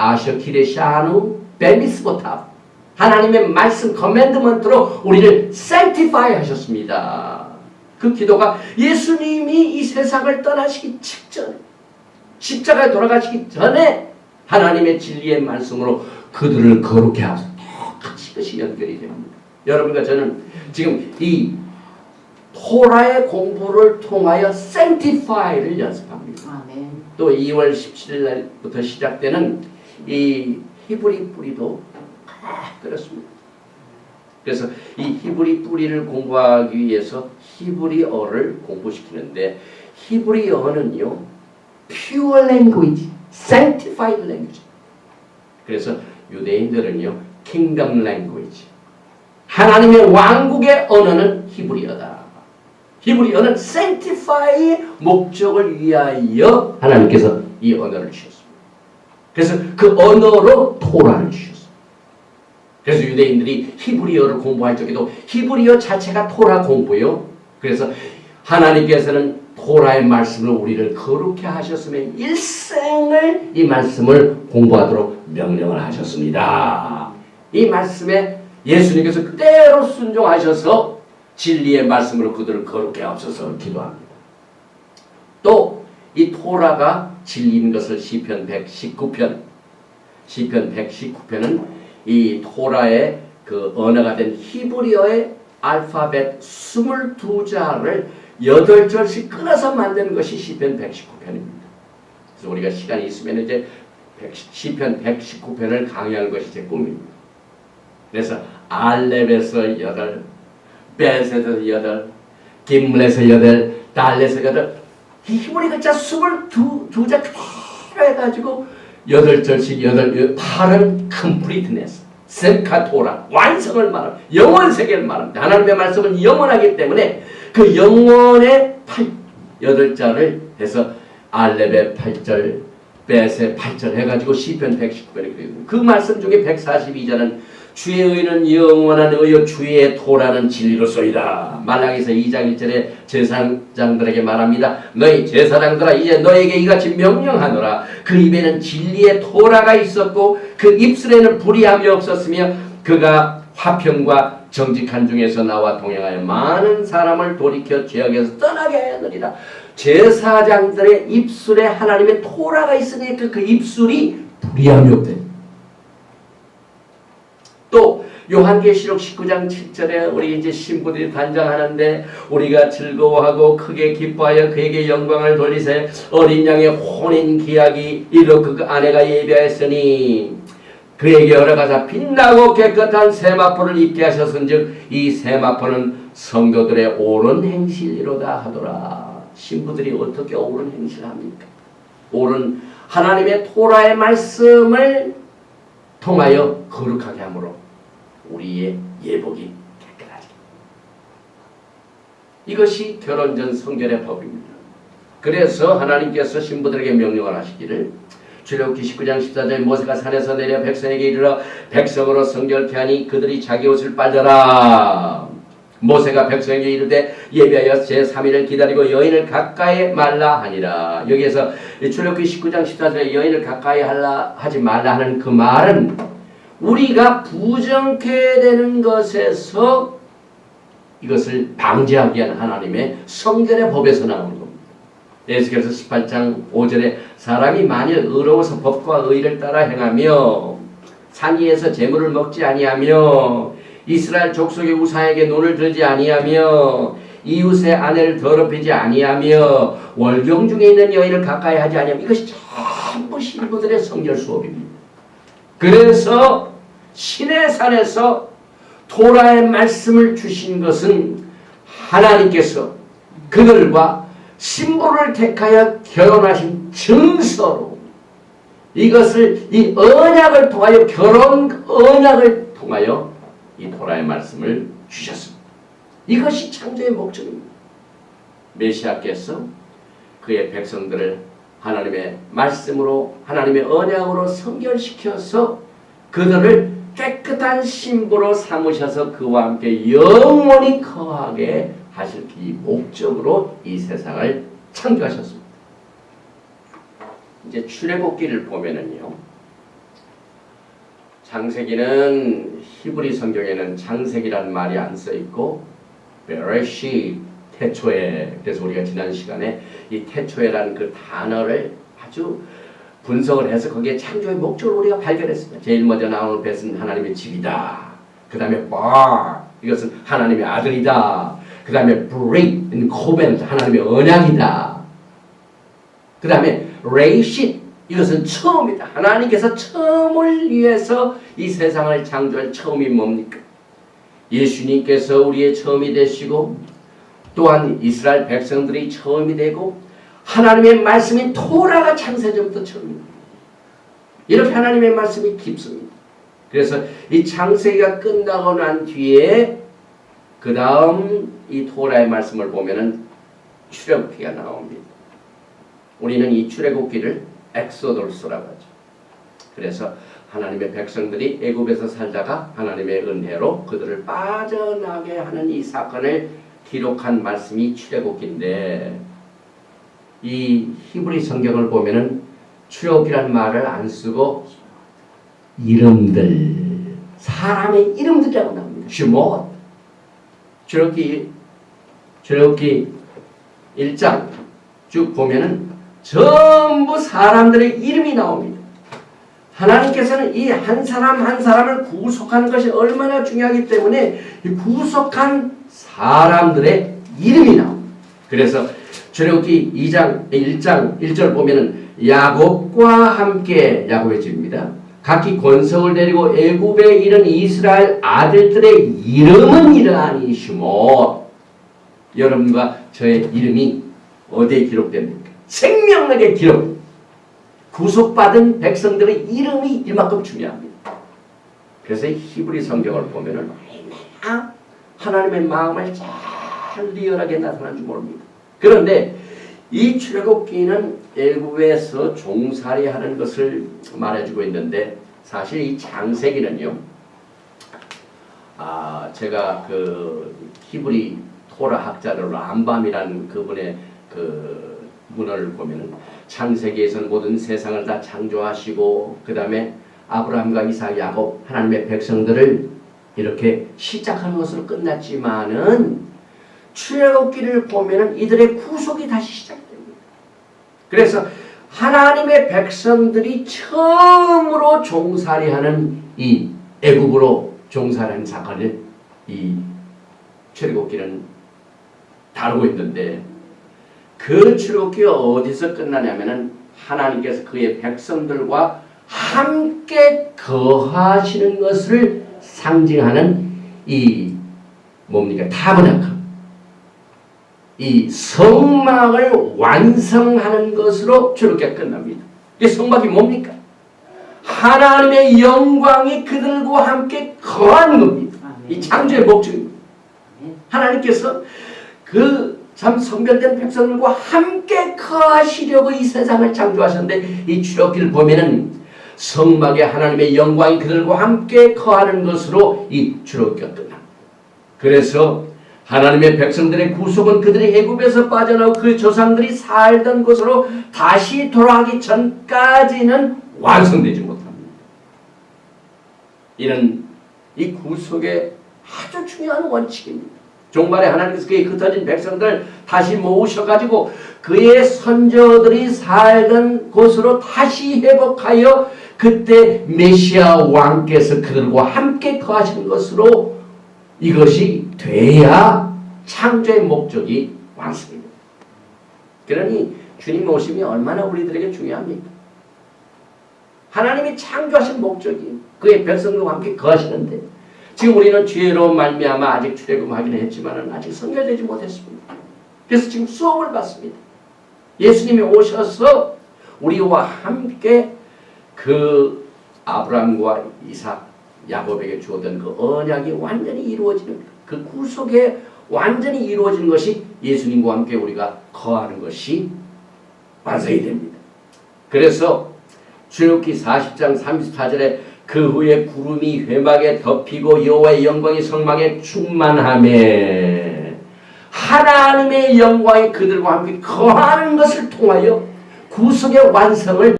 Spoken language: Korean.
아셔 키레샤누 벨리스보타. 하나님의 말씀 커맨드먼트로 우리를 sanctify 하셨습니다. 그 기도가 예수님이 이 세상을 떠나시기 직전에, 십자가에 돌아가시기 전에 하나님의 진리의 말씀으로 그들을 거룩해 하소서. 똑같이 이것이 연결이 됩니다. 여러분과 저는 지금 이 토라의 공부를 통하여 sanctify를 연습합니다. 아멘. 또 2월 17일 날부터 시작되는 이 히브리 뿌리도 그렇습니다. 그래서 이 히브리 뿌리를 공부하기 위해서 히브리어를 공부시키는데 히브리어는요 pure language, sanctified language. 그래서 유대인들은요 kingdom language, 하나님의 왕국의 언어는 히브리어다. 히브리어는 sanctify의 목적을 위하여 하나님께서 이 언어를 주셨습니다. 그래서 그 언어로 토라를 주셨습니다. 그래서 유대인들이 히브리어를 공부할 적에도 히브리어 자체가 토라 공부요. 그래서 하나님께서는 토라의 말씀을 우리를 거룩해 하셨으며 일생을 이 말씀을 공부하도록 명령을 하셨습니다. 이 말씀에 예수님께서 그대로 순종하셔서 진리의 말씀으로 그들을 거룩해 하옵소서 기도합니다. 또 이 토라가 진리인 것을 시편 119편은 이 토라의 그 언어가 된 히브리어의 알파벳 22자를 8절씩 끊어서 만드는 것이 시편 119편입니다. 그래서 우리가 시간이 있으면 이제 시편 119편을 강의하는 것이 제 꿈입니다. 그래서 알렙에서 8, 벳에서 8, 김문에서 8, 달에서 8, 이 히브리 글자 22자 그대로 해가지고 8절씩 8은 completeness, 셈카토라, 완성을 말합니다. 영원 세계를 말합니다. 하나님의 말씀은 영원하기 때문에 그 영원의 8자를 해서 알렙의 8절, 벳의 8절 해가지고 시편 119편이 그리고 그 말씀 중에 142절은 주의 의는 영원한 의요 주의 토라는 진리로소이다. 말라기서 2장 1절에 제사장들에게 말합니다. 너희 제사장들아 이제 너에게 이같이 명령하노라. 그 입에는 진리의 토라가 있었고 그 입술에는 불의함이 없었으며 그가 화평과 정직한 중에서 나와 동행하여 많은 사람을 돌이켜 죄악에서 떠나게 하느니라. 제사장들의 입술에 하나님의 토라가 있으니까 그 입술이 불의함이 없대. 또 요한계시록 19장 7절에 우리 이제 신부들이 단장하는데 우리가 즐거워하고 크게 기뻐하여 그에게 영광을 돌리세 어린 양의 혼인 기약이 이르러 그 아내가 예비하였으니 그에게 열어가사 빛나고 깨끗한 세마포를 입게 하셨은즉 이 세마포는 성도들의 옳은 행실이로다 하더라. 신부들이 어떻게 옳은 행실을 합니까? 옳은 하나님의 토라의 말씀을 통하여 거룩하게 함으로 우리의 예복이 깨끗하지. 이것이 결혼 전 성결의 법입니다. 그래서 하나님께서 신부들에게 명령을 하시기를 출애굽기 19장 14절에 모세가 산에서 내려 백성에게 이르러 백성으로 성결케 하니 그들이 자기 옷을 빨더라. 모세가 백성에게 이르되 예비하여 제3일을 기다리고 여인을 가까이 말라 하니라. 여기에서 출애굽기 19장 14절에 여인을 가까이 하지 말라 하는 그 말은 우리가 부정케 되는 것에서 이것을 방지하기 위한 하나님의 성결의 법에서 나오는 겁니다. 에스겔서 18장 5절에 사람이 만일 의로워서 법과 의를 따라 행하며 산 위에서 재물을 먹지 아니하며 이스라엘 족속의 우상에게 눈을 들지 아니하며 이웃의 아내를 더럽히지 아니하며 월경 중에 있는 여인을 가까이 하지 아니하며 이것이 전부 신부들의 성결 수업입니다. 그래서 신의 산에서 토라의 말씀을 주신 것은 하나님께서 그들과 신부를 택하여 결혼하신 증서로 이것을 이 언약을 통하여 결혼 언약을 통하여 이 토라의 말씀을 주셨습니다. 이것이 창조의 목적입니다. 메시아께서 그의 백성들을 하나님의 말씀으로 하나님의 언약으로 성결시켜서 그들을 깨끗한 신부로 삼으셔서 그와 함께 영원히 거하게 하실 이 목적으로 이 세상을 창조하셨습니다. 이제 출애굽기를 보면은요, 창세기는 히브리 성경에는 창세기라는 말이 안 써 있고 베레시 태초에, 그래서 우리가 지난 시간에 이 태초에라는 그 단어를 아주 분석을 해서 거기에 창조의 목적을 우리가 발견했습니다. 제일 먼저 나오는 벳은 하나님의 집이다. 그 다음에 바, 이것은 하나님의 아들이다. 그 다음에 브레이, 코벤트, 하나님의 언약이다. 그 다음에 레이쉿, 이것은 처음이다. 하나님께서 처음을 위해서 이 세상을 창조할 처음이 뭡니까? 예수님께서 우리의 처음이 되시고 또한 이스라엘 백성들이 처음이 되고 하나님의 말씀인 토라가 창세전부터 처음입니다. 이렇게 하나님의 말씀이 깊습니다. 그래서 이 창세기가 끝나고 난 뒤에 그 다음 이 토라의 말씀을 보면은 출애굽기가 나옵니다. 우리는 이 출애굽기를 엑소더스라고 하죠. 그래서 하나님의 백성들이 애굽에서 살다가 하나님의 은혜로 그들을 빠져나게 하는 이 사건을 기록한 말씀이 출애굽기인데, 이 히브리 성경을 보면은 출애굽기라는 말을 안 쓰고 이름들, 사람의 이름들이라고 나옵니다. 슈못. 출애굽기 1장 쭉 보면은 전부 사람들의 이름이 나옵니다. 하나님께서는 이 한 사람 한 사람을 구속하는 것이 얼마나 중요하기 때문에 이 구속한 사람들의 이름이 나옵니다. 그래서 출애굽기 1장 1절 보면은 야곱과 함께, 야곱의 집입니다. 각기 권성을 데리고 애굽에 이른 이스라엘 아들들의 이름은 이러하니 슈못. 여러분과 저의 이름이 어디에 기록됩니까? 생명력의 기록. 구속받은 백성들의 이름이 이만큼 중요합니다. 그래서 히브리 성경을 보면은 얼마나 하나님의 마음을 잘 리얼하게 나타난 줄 모릅니다. 그런데 이 출애굽기는 애굽에서 종살이하는 것을 말해주고 있는데, 사실 이 창세기는요, 제가 그 히브리 토라 학자들 람밤이라는 그분의 그 문헌을 보면은 창세기에서는 모든 세상을 다 창조하시고 그 다음에 아브라함과 이삭, 야곱, 하나님의 백성들을 이렇게 시작하는 것으로 끝났지만은 출애굽기를 보면은 이들의 구속이 다시 시작됩니다. 그래서 하나님의 백성들이 처음으로 종살이하는 이 애굽으로 종살이하는 사건을 이 출애굽기는 다루고 있는데, 그 출애굽기가 어디서 끝나냐면은 하나님께서 그의 백성들과 함께 거하시는 것을 상징하는 이 뭡니까? 타버나클, 이 성막을 완성하는 것으로 출애굽기가 끝납니다. 이 성막이 뭡니까? 하나님의 영광이 그들과 함께 거하는 겁니다. 이 창조의 목적입니다. 하나님께서 그 참 성별된 백성들과 함께 거하시려고 이 세상을 창조하셨는데, 이 출애굽기를 보면은 성막에 하나님의 영광이 그들과 함께 거하는 것으로 이 출애굽기가 끝납니다. 그래서 하나님의 백성들의 구속은 그들이 애굽에서 빠져나오고 그 조상들이 살던 곳으로 다시 돌아가기 전까지는 완성되지 못합니다. 이는 이 구속의 아주 중요한 원칙입니다. 종말에 하나님께서 그의 흩어진 백성들 다시 모으셔가지고 그의 선조들이 살던 곳으로 다시 회복하여 그때 메시아 왕께서 그들과 함께 거하시는 것으로 이것이 돼야 창조의 목적이 완성입니다. 그러니 주님 오심이 얼마나 우리들에게 중요합니까? 하나님이 창조하신 목적이 그의 백성들과 함께 거하시는데, 지금 우리는 죄로 말미암아 아직 출애굽하기는 했지만 아직 성결되지 못했습니다. 그래서 지금 수업을 받습니다. 예수님이 오셔서 우리와 함께 그 아브라함과 이삭, 야곱에게 주었던 그 언약이 완전히 이루어지는, 그 구속에 완전히 이루어지는 것이 예수님과 함께 우리가 거하는 것이 완성이 됩니다. 그래서 출애굽기 40장 34절에 그 후에 구름이 회막에 덮이고 여호와의 영광이 성막에 충만하매 하나님의 영광이 그들과 함께 거하는 것을 통하여 구속의 완성을